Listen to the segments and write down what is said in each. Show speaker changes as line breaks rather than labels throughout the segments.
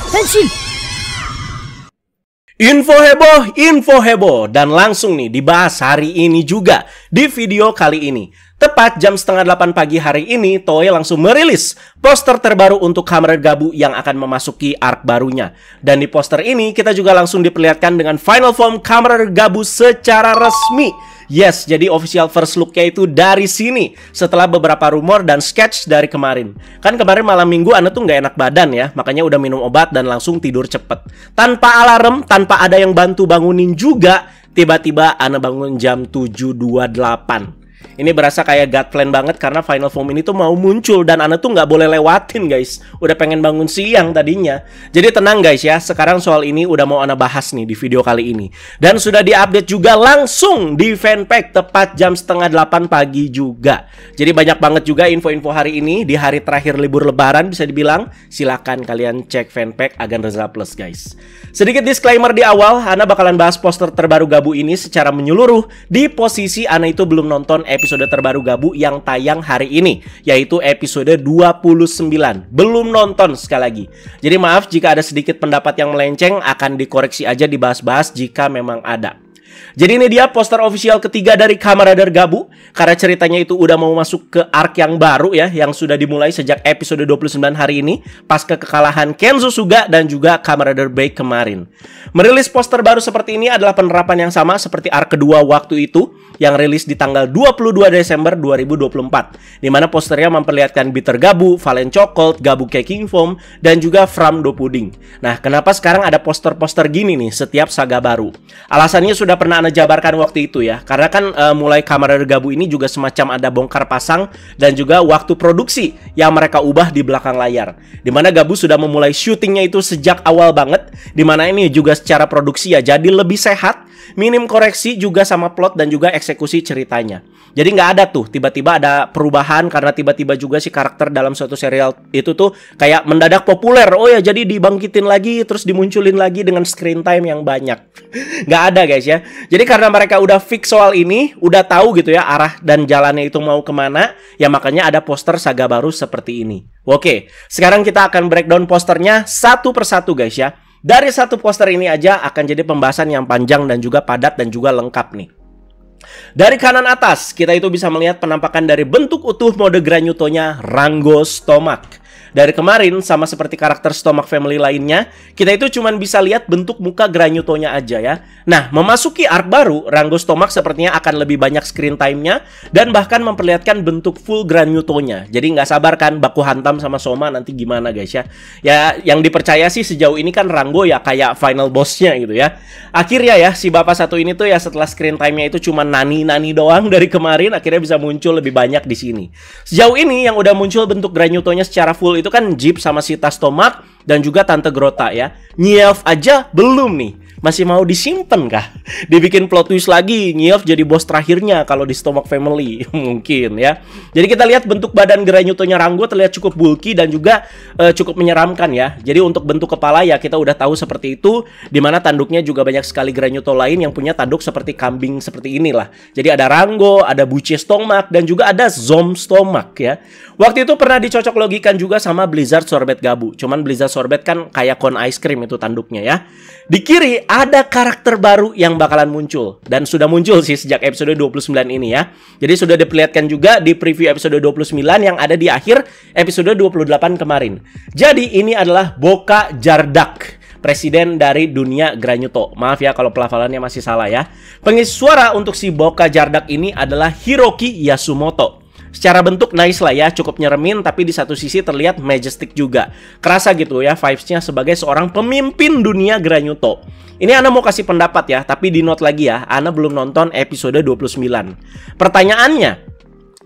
Henshin!
Info heboh, dan langsung nih dibahas hari ini juga di video kali ini. Tepat jam 7:30 pagi hari ini, Toei langsung merilis poster terbaru untuk Kamen Rider Gabu yang akan memasuki arc barunya. Dan di poster ini kita juga langsung diperlihatkan dengan final form Kamen Rider Gabu secara resmi. Yes, jadi official first look-nya itu dari sini setelah beberapa rumor dan sketch dari kemarin. Kan kemarin malam minggu Ana tuh nggak enak badan ya, makanya udah minum obat dan langsung tidur cepet. Tanpa alarm, tanpa ada yang bantu bangunin juga, tiba-tiba Ana bangun jam 7.28. Ini berasa kayak God plan banget karena final form ini tuh mau muncul dan Ana tuh nggak boleh lewatin guys. Udah pengen bangun siang tadinya. Jadi tenang guys ya, sekarang soal ini udah mau Ana bahas nih di video kali ini. Dan sudah diupdate juga langsung di fanpage tepat jam 7:30 pagi juga. Jadi banyak banget juga info-info hari ini di hari terakhir libur lebaran bisa dibilang. Silakan kalian cek fanpage Agan Reza Plus guys. Sedikit disclaimer di awal, Ana bakalan bahas poster terbaru Gabu ini secara menyeluruh di posisi Ana itu belum nonton episode terbaru Gabu yang tayang hari ini, yaitu episode 29. Belum nonton sekali lagi. Jadi maaf jika ada sedikit pendapat yang melenceng, akan dikoreksi aja, dibahas-bahas jika memang ada. Jadi ini dia poster official ketiga dari Kamen Rider Gabu. Karena ceritanya itu udah mau masuk ke arc yang baru ya, yang sudah dimulai sejak episode 29 hari ini, pasca kekalahan Kenzo Suga dan juga Kamen Rider Break kemarin. Merilis poster baru seperti ini adalah penerapan yang sama seperti arc kedua waktu itu, yang rilis di tanggal 22 Desember 2024, di mana posternya memperlihatkan Bitter Gabu, Valen Chocolate, Gabu King Foam, dan juga From Do Pudding. Nah, kenapa sekarang ada poster-poster gini nih setiap saga baru? Alasannya sudah pernah Ana jabarkan waktu itu ya, karena kan mulai Kamen Rider Gabu ini juga semacam ada bongkar pasang dan juga waktu produksi yang mereka ubah di belakang layar, di mana Gabu sudah memulai syutingnya itu sejak awal banget, di mana ini juga secara produksi ya jadi lebih sehat, minim koreksi juga sama plot dan juga eksekusi ceritanya. Jadi nggak ada tuh tiba-tiba ada perubahan karena tiba-tiba juga si karakter dalam suatu serial itu tuh kayak mendadak populer. Oh ya, jadi dibangkitin lagi terus dimunculin lagi dengan screen time yang banyak. Nggak ada guys ya. Jadi karena mereka udah fix soal ini, udah tahu gitu ya arah dan jalannya itu mau kemana, ya makanya ada poster saga baru seperti ini. Oke, sekarang kita akan breakdown posternya satu persatu guys ya. Dari satu poster ini aja akan jadi pembahasan yang panjang dan juga padat dan juga lengkap nih. Dari kanan atas, kita itu bisa melihat penampakan dari bentuk utuh mode Granuto-nya Rango Stomach. Dari kemarin, sama seperti karakter Stomach Family lainnya, kita itu cuma bisa lihat bentuk muka Granuto-nya aja ya. Nah, memasuki arc baru, Rango Stomach sepertinya akan lebih banyak screen time-nya dan bahkan memperlihatkan bentuk full Granuto-nya. Jadi nggak sabar kan baku hantam sama Soma nanti gimana guys ya. Ya, yang dipercaya sih sejauh ini kan Rango ya kayak final boss-nya gitu ya. Akhirnya ya, si bapak satu ini tuh ya setelah screen time-nya itu cuma nani-nani doang dari kemarin, akhirnya bisa muncul lebih banyak di sini. Sejauh ini yang udah muncul bentuk Granuto-nya secara full itu kan Jeep sama Sita Stomach dan juga Tante Grota ya. Nyelf aja belum nih. Masih mau disimpan kah? Dibikin plot twist lagi, Nyelf jadi bos terakhirnya kalau di Stomach Family. Mungkin ya. Jadi kita lihat bentuk badan Granuto-nya Rango terlihat cukup bulky dan juga cukup menyeramkan ya. Jadi untuk bentuk kepala ya kita udah tahu seperti itu, dimana tanduknya juga banyak sekali Granuto lain yang punya tanduk seperti kambing seperti inilah. Jadi ada Rango, ada Buche Stomach, dan juga ada Zom Stomach ya. Waktu itu pernah dicocok logikan juga sama Blizzard Sorbet Gabu. Cuman Blizzard Sorbet kan kayak cone ice cream itu tanduknya ya. Di kiri ada karakter baru yang bakalan muncul. Dan sudah muncul sih sejak episode 29 ini ya. Jadi sudah diperlihatkan juga di preview episode 29 yang ada di akhir episode 28 kemarin. Jadi ini adalah Boka Jardak, presiden dari dunia Granuto. Maaf ya kalau pelafalannya masih salah ya. Pengisi suara untuk si Boka Jardak ini adalah Hiroki Yasumoto. Secara bentuk nice lah ya, cukup nyeremin tapi di satu sisi terlihat majestic juga. Kerasa gitu ya vibes-nya sebagai seorang pemimpin dunia Granuto. Ini Ana mau kasih pendapat ya, tapi di note lagi ya, Ana belum nonton episode 29. Pertanyaannya,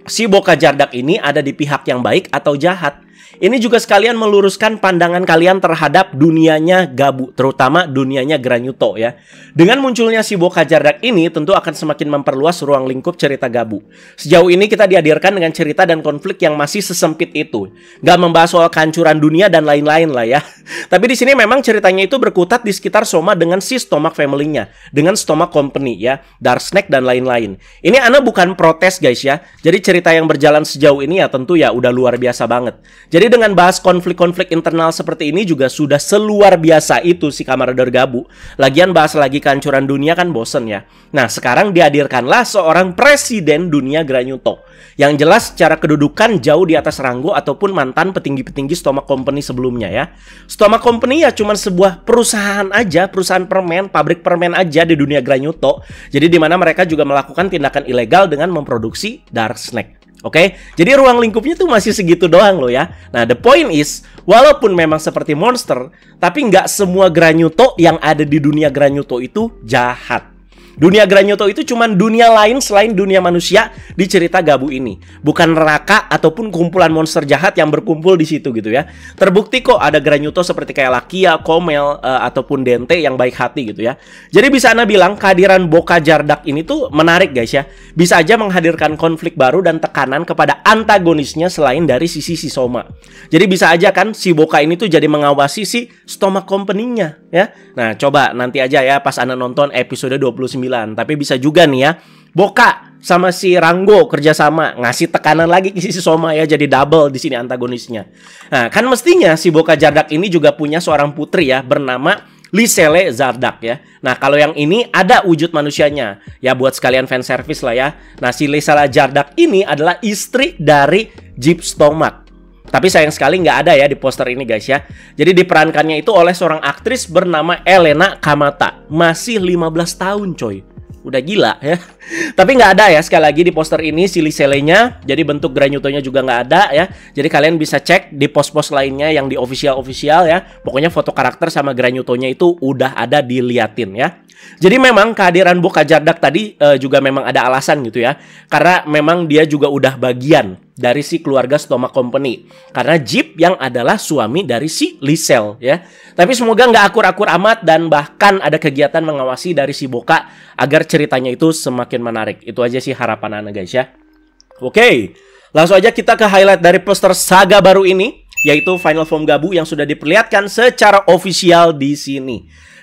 si Boka Jardak ini ada di pihak yang baik atau jahat? Ini juga sekalian meluruskan pandangan kalian terhadap dunianya Gabu, terutama dunianya Granuto ya. Dengan munculnya si Boka Jardak ini tentu akan semakin memperluas ruang lingkup cerita Gabu. Sejauh ini kita dihadirkan dengan cerita dan konflik yang masih sesempit itu. Gak membahas soal kehancuran dunia dan lain-lain lah ya. Tapi di sini memang ceritanya itu berkutat di sekitar Soma dengan si Stomach Family-nya, dengan Stomach Company ya, Dark Snake dan lain-lain. Ini Ana bukan protes guys ya. Jadi cerita yang berjalan sejauh ini ya tentu ya udah luar biasa banget. Jadi Jadi dengan bahas konflik-konflik internal seperti ini juga sudah seluar biasa itu si Kamen Rider Gabu. Lagian bahas lagi kehancuran dunia kan bosen ya. Nah sekarang dihadirkanlah seorang presiden dunia Granyuto. Yang jelas secara kedudukan jauh di atas Rango ataupun mantan petinggi-petinggi Stomach Company sebelumnya ya. Stomach Company ya cuman sebuah perusahaan aja, perusahaan permen, pabrik permen aja di dunia Granyuto. Jadi di mana mereka juga melakukan tindakan ilegal dengan memproduksi dark snack. Oke, jadi ruang lingkupnya tuh masih segitu doang loh ya. Nah, the point is, walaupun memang seperti monster, tapi nggak semua Granyuto yang ada di dunia Granyuto itu jahat. Dunia Granyuto itu cuma dunia lain selain dunia manusia di cerita Gabu ini. Bukan neraka ataupun kumpulan monster jahat yang berkumpul di situ gitu ya. Terbukti kok ada Granyuto seperti kayak Lakia, Komel, ataupun Dente yang baik hati gitu ya. Jadi bisa Ana bilang kehadiran Boka Jardak ini tuh menarik guys ya. Bisa aja menghadirkan konflik baru dan tekanan kepada antagonisnya selain dari sisi si Soma. Jadi bisa aja kan si Boka ini tuh jadi mengawasi si Stomach Company-nya ya. Nah coba nanti aja ya pas Ana nonton episode 29. Tapi bisa juga nih ya, Boka sama si Rango kerjasama ngasih tekanan lagi ke si Soma ya, jadi double di sini antagonisnya. Nah kan mestinya si Boka Jardak ini juga punya seorang putri ya bernama Lisele Zardak ya. Nah kalau yang ini ada wujud manusianya ya, buat sekalian fan service lah ya. Nah si Lisele Zardak ini adalah istri dari Jeep Stomach. Tapi sayang sekali nggak ada ya di poster ini guys ya. Jadi diperankannya itu oleh seorang aktris bernama Elena Kamata. Masih 15 tahun coy. Udah gila ya. Tapi nggak ada ya sekali lagi di poster ini si Liselenya. Jadi bentuk Granyutonya juga nggak ada ya. Jadi kalian bisa cek di pos-pos lainnya yang di official ya. Pokoknya foto karakter sama Granyutonya itu udah ada diliatin ya. Jadi memang kehadiran Boka Jardak tadi juga memang ada alasan gitu ya. Karena memang dia juga udah bagian dari si keluarga Stomach Company. Karena Jeep yang adalah suami dari si Lisel ya. Tapi semoga nggak akur-akur amat dan bahkan ada kegiatan mengawasi dari si Boka agar ceritanya itu semakin menarik. Itu aja sih harapan Ana guys ya. Oke, langsung aja kita ke highlight dari poster saga baru ini, yaitu Final Form Gabu yang sudah diperlihatkan secara official di sini.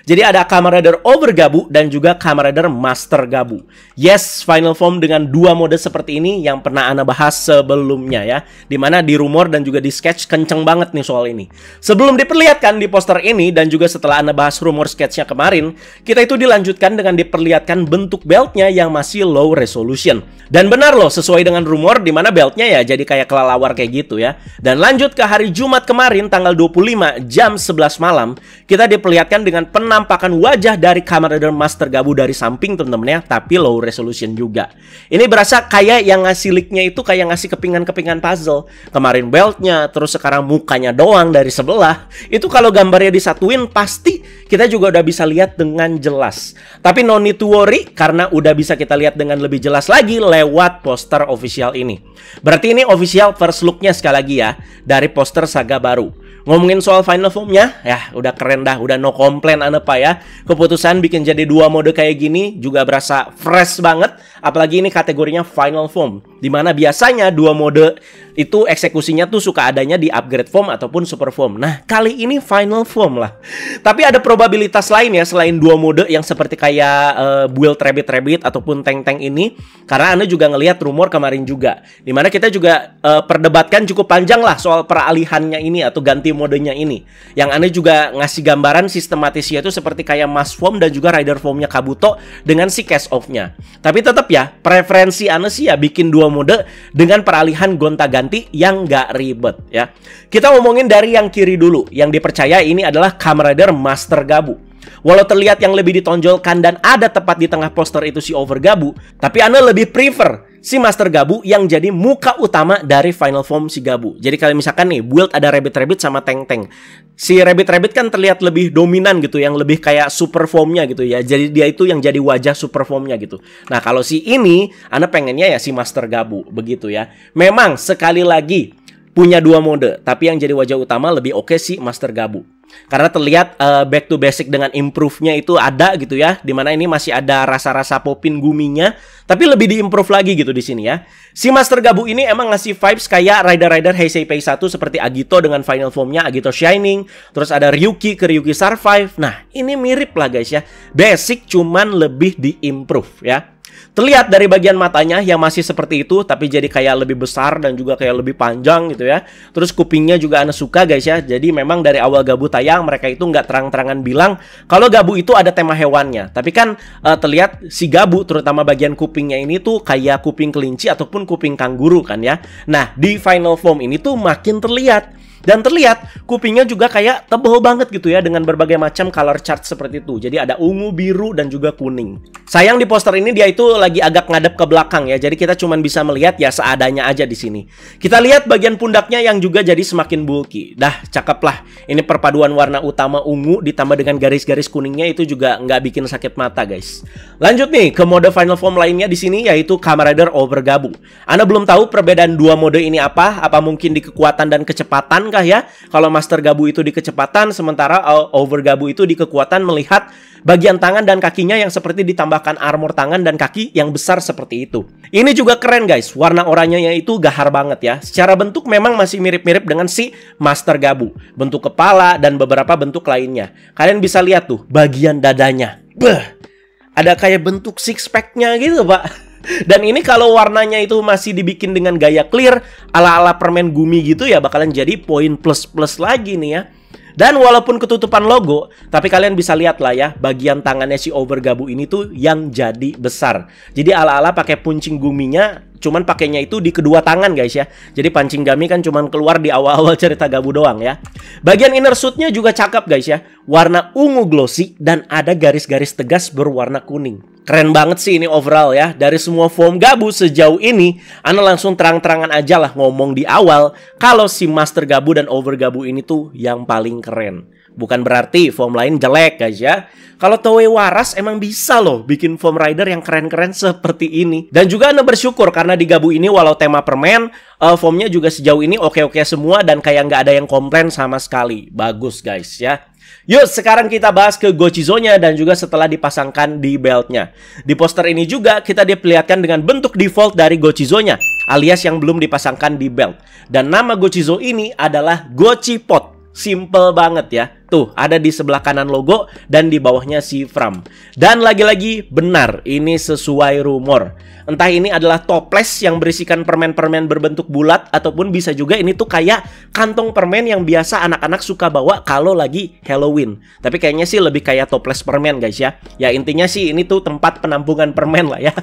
Jadi ada Kamen Rider Over Gabu dan juga Kamen Rider Master Gabu. Yes, Final Form dengan dua mode seperti ini yang pernah Ana bahas sebelumnya ya. Dimana di rumor dan juga di sketch kenceng banget nih soal ini. Sebelum diperlihatkan di poster ini dan juga setelah Ana bahas rumor sketchnya kemarin, kita itu dilanjutkan dengan diperlihatkan bentuk beltnya yang masih low resolution. Dan benar loh, sesuai dengan rumor dimana beltnya ya jadi kayak kelelawar kayak gitu ya. Dan lanjut ke hari Jumat kemarin tanggal 25 jam 11 malam, kita diperlihatkan dengan penampakan wajah dari Kamen Rider Master Gabu dari samping temen-temen ya, tapi low resolution juga. Ini berasa kayak yang ngasih leaknya itu kayak ngasih kepingan-kepingan puzzle. Kemarin beltnya, terus sekarang mukanya doang dari sebelah. Itu kalau gambarnya disatuin pasti kita juga udah bisa lihat dengan jelas. Tapi no need to worry karena udah bisa kita lihat dengan lebih jelas lagi lewat poster official ini. Berarti ini official first look-nya sekali lagi ya dari poster saga baru. Ngomongin soal Final Form-nya, ya udah keren dah, udah no komplain Ana Pak ya. Keputusan bikin jadi dua mode kayak gini juga berasa fresh banget. Apalagi ini kategorinya Final Form, dimana biasanya dua mode itu eksekusinya tuh suka adanya di upgrade form ataupun super form. Nah kali ini Final Form lah. Tapi ada probabilitas lain ya selain dua mode yang seperti kayak build rabbit ataupun tank-tank ini. Karena Ana juga ngelihat rumor kemarin juga, dimana kita juga perdebatkan cukup panjang lah soal peralihannya ini atau ganti modenya ini. Yang Ana juga ngasih gambaran sistematisnya itu seperti kayak Mass Form dan juga Rider Formnya Kabuto dengan si Cast Off-nya. Tapi tetap ya, preferensi Ana sih ya bikin dua mode dengan peralihan gonta-ganti yang nggak ribet ya. Kita ngomongin dari yang kiri dulu. Yang dipercaya ini adalah Kamen Rider Master Gabu. Walau terlihat yang lebih ditonjolkan dan ada tepat di tengah poster itu si Over Gabu, tapi Ana lebih prefer si Master Gabu yang jadi muka utama dari Final Form si Gabu. Jadi kalau misalkan nih build ada rabbit-rabbit sama tank-tank, si rabbit-rabbit kan terlihat lebih dominan gitu, yang lebih kayak super formnya gitu ya. Jadi dia itu yang jadi wajah super formnya gitu. Nah kalau si ini Ana pengennya ya si Master Gabu begitu ya. Memang sekali lagi punya dua mode, tapi yang jadi wajah utama lebih oke si Master Gabu. Karena terlihat back to basic dengan improve-nya itu ada gitu ya. Dimana ini masih ada rasa-rasa Popin Guminya, tapi lebih diimprove lagi gitu di sini ya. Si Master Gabu ini emang ngasih vibes kayak Rider-Rider Heisei Pei 1 seperti Agito dengan final formnya Agito Shining. Terus ada Ryuki ke Ryuki Survive. Nah ini mirip lah guys ya. Basic cuman lebih diimprove ya. Terlihat dari bagian matanya yang masih seperti itu, tapi jadi kayak lebih besar dan juga kayak lebih panjang gitu ya. Terus kupingnya juga Ana suka guys ya. Jadi memang dari awal Gabu tayang, mereka itu nggak terang-terangan bilang kalau Gabu itu ada tema hewannya. Tapi kan terlihat si Gabu, terutama bagian kupingnya ini tuh kayak kuping kelinci ataupun kuping kanguru kan ya. Nah, di final form ini tuh makin terlihat. Dan terlihat kupingnya juga kayak tebal banget gitu ya, dengan berbagai macam color chart seperti itu. Jadi ada ungu, biru, dan juga kuning. Sayang di poster ini dia itu lagi agak ngadep ke belakang ya. Jadi kita cuma bisa melihat ya seadanya aja di sini. Kita lihat bagian pundaknya yang juga jadi semakin bulky. Dah cakep lah. Ini perpaduan warna utama ungu ditambah dengan garis-garis kuningnya itu juga nggak bikin sakit mata guys. Lanjut nih ke mode final form lainnya di sini, yaitu Kamen Rider Over Gabu. Anda belum tahu perbedaan dua mode ini apa? Apa mungkin di kekuatan dan kecepatan kah ya? Kalau Master Gabu itu di kecepatan, sementara Over Gabu itu di kekuatan, melihat bagian tangan dan kakinya yang seperti ditambahkan armor tangan dan kaki yang besar seperti itu. Ini juga keren guys, warna oranyenya itu gahar banget ya. Secara bentuk memang masih mirip-mirip dengan si Master Gabu. Bentuk kepala dan beberapa bentuk lainnya. Kalian bisa lihat tuh bagian dadanya. Beuh, ada kayak bentuk six pack-nya gitu pak. Dan ini kalau warnanya itu masih dibikin dengan gaya clear ala-ala permen gumi gitu ya, bakalan jadi poin plus-plus lagi nih ya. Dan walaupun ketutupan logo, tapi kalian bisa lihat lah ya, bagian tangannya si Over Gabu ini tuh yang jadi besar. Jadi ala-ala pakai puncing guminya, cuman pakainya itu di kedua tangan guys ya. Jadi pancing gumi kan cuman keluar di awal-awal cerita Gabu doang ya. Bagian inner suitnya juga cakep guys ya. Warna ungu glossy dan ada garis-garis tegas berwarna kuning. Keren banget sih ini overall ya. Dari semua form Gabu sejauh ini, Ana langsung terang-terangan aja lah ngomong di awal kalau si Master Gabu dan Over Gabu ini tuh yang paling keren. Bukan berarti form lain jelek guys ya. Kalau Toei waras emang bisa loh bikin form rider yang keren-keren seperti ini. Dan juga Ana bersyukur karena di Gabu ini walau tema permen, formnya juga sejauh ini oke-oke semua dan kayak nggak ada yang komplain sama sekali. Bagus guys ya. Yuk sekarang kita bahas ke Gochizo-nya dan juga setelah dipasangkan di beltnya. Di poster ini juga kita diperlihatkan dengan bentuk default dari Gochizo-nya, alias yang belum dipasangkan di belt. Dan nama Gochizo ini adalah Gochipot. Simple banget ya. Tuh, ada di sebelah kanan logo dan di bawahnya si Fram. Dan lagi-lagi benar, ini sesuai rumor. Entah ini adalah toples yang berisikan permen-permen berbentuk bulat, ataupun bisa juga ini tuh kayak kantong permen yang biasa anak-anak suka bawa kalau lagi Halloween. Tapi kayaknya sih lebih kayak toples permen guys ya. Ya intinya sih ini tuh tempat penampungan permen lah ya.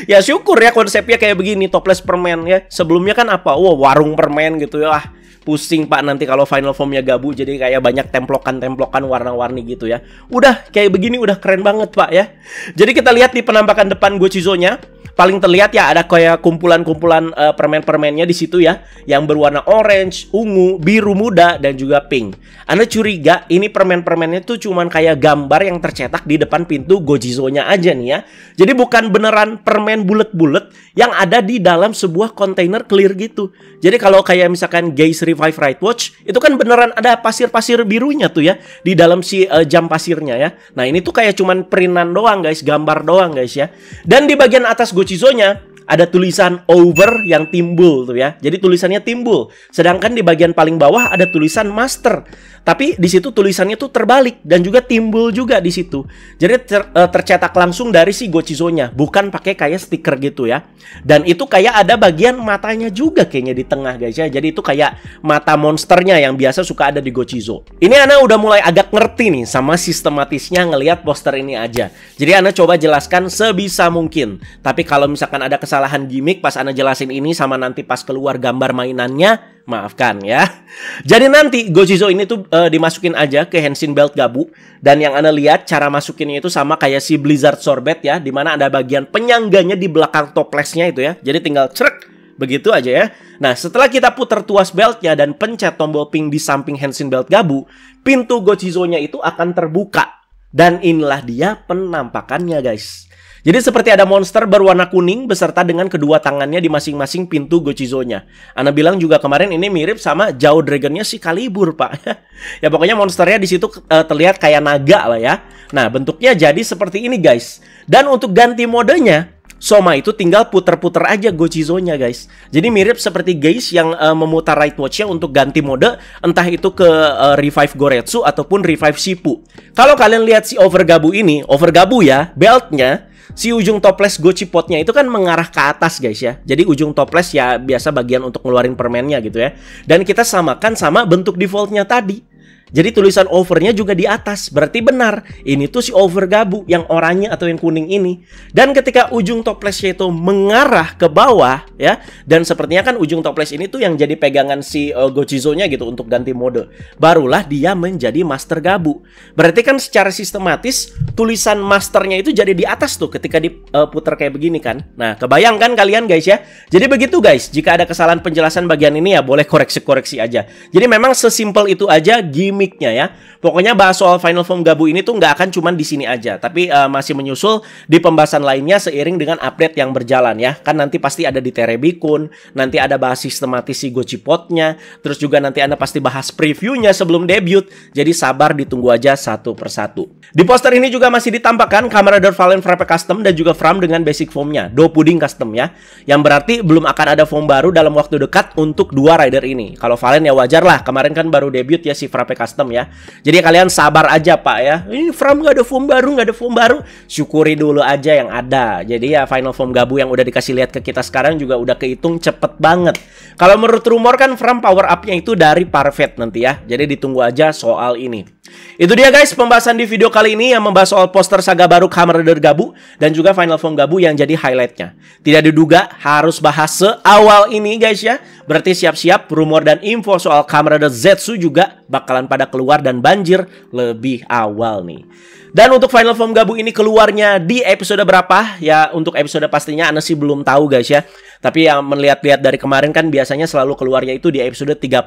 Ya syukur ya konsepnya kayak begini, toples permen ya. Sebelumnya kan apa? Wow, warung permen gitu ya. Pusing pak nanti kalau final formnya Gabu jadi kayak banyak templokan-templokan warna-warni gitu ya. Udah kayak begini udah keren banget pak ya. Jadi kita lihat di penampakan depan Gochizo-nya. Paling terlihat ya ada kayak kumpulan-kumpulan permen-permennya di situ ya, yang berwarna orange, ungu, biru muda dan juga pink. Anda curiga ini permen-permennya tuh cuman kayak gambar yang tercetak di depan pintu Gochizo-nya aja nih ya. Jadi bukan beneran permen bulet-bulet yang ada di dalam sebuah kontainer clear gitu. Jadi kalau kayak misalkan Gaze Revive Right Watch, itu kan beneran ada pasir-pasir birunya tuh ya di dalam si jam pasirnya ya. Nah ini tuh kayak cuman printan doang guys, gambar doang guys ya. Dan di bagian atas Gochizo-nya ada tulisan over yang timbul tuh ya. Jadi tulisannya timbul. Sedangkan di bagian paling bawah ada tulisan master. Tapi di situ tulisannya tuh terbalik dan juga timbul juga di situ. Jadi tercetak langsung dari si Gochizo-nya, bukan pakai kayak stiker gitu ya. Dan itu kayak ada bagian matanya juga kayaknya di tengah guys ya. Jadi itu kayak mata monsternya yang biasa suka ada di Gochizo. Ini Ana udah mulai agak ngerti nih sama sistematisnya ngelihat poster ini aja. Jadi Ana coba jelaskan sebisa mungkin. Tapi kalau misalkan ada kesalahan gimmick pas Ana jelasin ini sama nanti pas keluar gambar mainannya, maafkan ya. Jadi nanti Gochizo ini tuh dimasukin aja ke Henshin Belt Gabu. Dan yang Anda lihat cara masukinnya itu sama kayak si Blizzard Sorbet ya, dimana ada bagian penyangganya di belakang toplesnya itu ya. Jadi tinggal cerek, begitu aja ya. Nah setelah kita putar tuas beltnya dan pencet tombol pink di samping Henshin Belt Gabu, pintu Gochizo-nya itu akan terbuka. Dan inilah dia penampakannya guys. Jadi seperti ada monster berwarna kuning beserta dengan kedua tangannya di masing-masing pintu Gochizo-nya. Ana bilang juga kemarin ini mirip sama Jao Dragon-nya si Kalibur, Pak. Ya pokoknya monsternya di situ terlihat kayak naga lah ya. Nah, bentuknya jadi seperti ini, guys. Dan untuk ganti modenya, Soma itu tinggal puter-puter aja Gochizo-nya guys. Jadi mirip seperti guys yang memutar right watch-nya untuk ganti mode, entah itu ke revive Goretsu ataupun revive Shippu. Kalau kalian lihat si Overgabu ini, Overgabu ya, beltnya, si ujung toples Gochipotnya itu kan mengarah ke atas guys ya. Jadi ujung toples ya biasa bagian untuk ngeluarin permennya gitu ya. Dan kita samakan sama bentuk defaultnya tadi. Jadi tulisan overnya juga di atas. Berarti benar, ini tuh si Overgabu yang oranye atau yang kuning ini. Dan ketika ujung toplesnya itu mengarah ke bawah ya, dan sepertinya kan ujung toples ini tuh yang jadi pegangan si Gochizo-nya gitu untuk ganti mode, barulah dia menjadi Master Gabu. Berarti kan secara sistematis tulisan masternya itu jadi di atas tuh ketika diputar kayak begini kan. Nah, kebayang kan kalian guys ya. Jadi begitu guys, jika ada kesalahan penjelasan bagian ini ya boleh koreksi-koreksi aja. Jadi memang sesimpel itu aja gimmicknya ya. Pokoknya bahas soal Final Form Gabu ini tuh nggak akan cuman di sini aja, tapi masih menyusul di pembahasan lainnya seiring dengan update yang berjalan ya. Kan nanti pasti ada di Terebikun, nanti ada bahas sistematis si Gochipotnya, terus juga nanti Anda pasti bahas previewnya sebelum debut. Jadi sabar ditunggu aja satu persatu. Di poster ini juga masih ditampakkan Kamen Rider Valen Frappe Custom dan juga Fram dengan basic formnya, Do Pudding Custom ya. Yang berarti belum akan ada form baru dalam waktu dekat untuk dua rider ini. Kalau Valen ya wajar lah, kemarin kan baru debut ya si Frappe Custom ya. Jadi kalian sabar aja pak ya. Ini Fram nggak ada form baru, nggak ada form baru. Syukuri dulu aja yang ada. Jadi ya Final Form Gabu yang udah dikasih lihat ke kita sekarang juga udah kehitung cepet banget. Kalau menurut rumor kan Fram power up-nya itu dari Parfait nanti ya. Jadi ditunggu aja soal ini. Itu dia guys pembahasan di video kali ini yang membahas soal poster saga baru Kamen Rider Gabu dan juga Final Form Gabu yang jadi highlightnya. Tidak diduga harus bahas seawal ini guys ya. Berarti siap-siap rumor dan info soal Kamen Rider Zetsu juga bakalan pada keluar dan banjir lebih awal nih. Dan untuk Final Form Gabu ini keluarnya di episode berapa? Ya untuk episode pastinya Anda sih belum tahu guys ya. Tapi yang melihat-lihat dari kemarin kan biasanya selalu keluarnya itu di episode 38.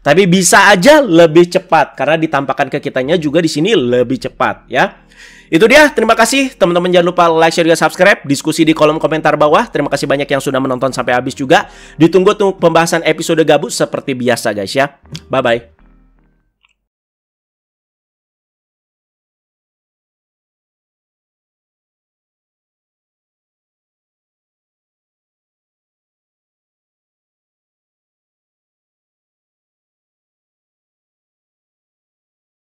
Tapi bisa aja lebih cepat karena ditampakkan ke kitanya juga di sini lebih cepat ya. Itu dia, terima kasih teman-teman, jangan lupa like, share, juga subscribe, diskusi di kolom komentar bawah. Terima kasih banyak yang sudah menonton sampai habis juga. Ditunggu pembahasan episode Gabu seperti biasa guys ya. Bye-bye.